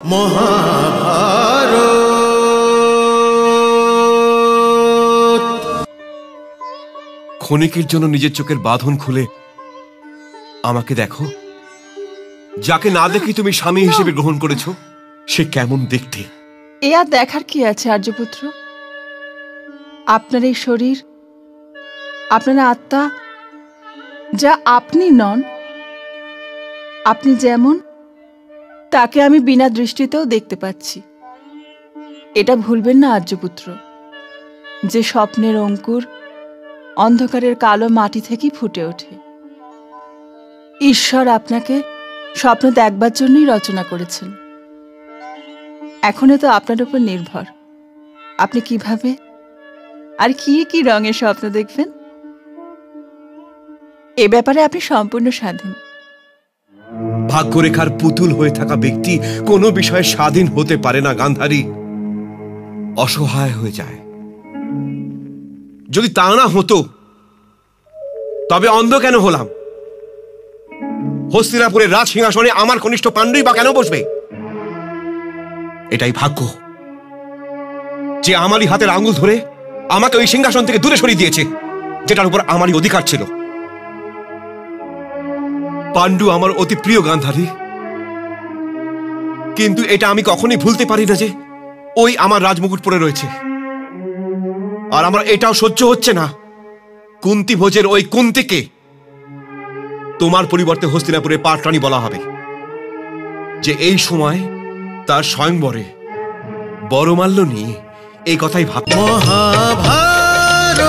মহাভারত। ক্ষণিকের জন্য নিজের চোখের বাঁধন খুলে আমাকে দেখো। যাকে না দেখে তুমি স্বামী হিসেবে গ্রহণ করেছো, সে কেমন দেখতে। এ আর দেখার কি আছে আর্যপুত্র? আপনার এই শরীর, আপনার আত্মা, যা আপনি নন, আপনি যেমন, তাকে আমি বিনা দৃষ্টিতেও দেখতে পাচ্ছি। এটা ভুলবেন না আর্যপুত্র, যে স্বপ্নের অঙ্কুর অন্ধকারের কালো মাটি থেকেই ফুটে ওঠে। ঈশ্বর আপনাকে স্বপ্ন দেখবার জন্যই রচনা করেছেন। এখনো তো আপনার উপর নির্ভর, আপনি কিভাবে আর কি কি রঙের স্বপ্ন দেখবেন। এ ব্যাপারে আপনি সম্পূর্ণ স্বাধীন। ভাগ্যরেখার পুতুল হয়ে থাকা ব্যক্তি কোনো বিষয়ে স্বাধীন হতে পারে না গান্ধারী, অসহায় হয়ে যায়। যদি তা না হতো তবে অন্ধ কেন হলাম? হস্তিনাপুরের রাজ সিংহাসনে আমার কনিষ্ঠ পাণ্ডুই বা কেন বসবে? এটাই ভাগ্য যে আমারই হাতের আঙুল ধরে আমাকে ওই সিংহাসন থেকে দূরে সরিয়ে দিয়েছে, যেটার উপর আমারই অধিকার ছিল। পাণ্ডু আমার অতি প্রিয় গান্ধারী, কিন্তু এটা আমি কখনোই ভুলতে পারি না যে ওই আমার রাজমুকুট পরে রয়েছে। আর আমার এটাও সহ্য হচ্ছে না কুন্তী ভোজের ওই কুন্তীকে তোমার পরিবর্তে হস্তিনাপুরে পাটরানী বলা হবে, যে এই সময় তার স্বয়ংবরে বরমাল্য নিয়ে এই কথাই ভাবছে। মহাভারত।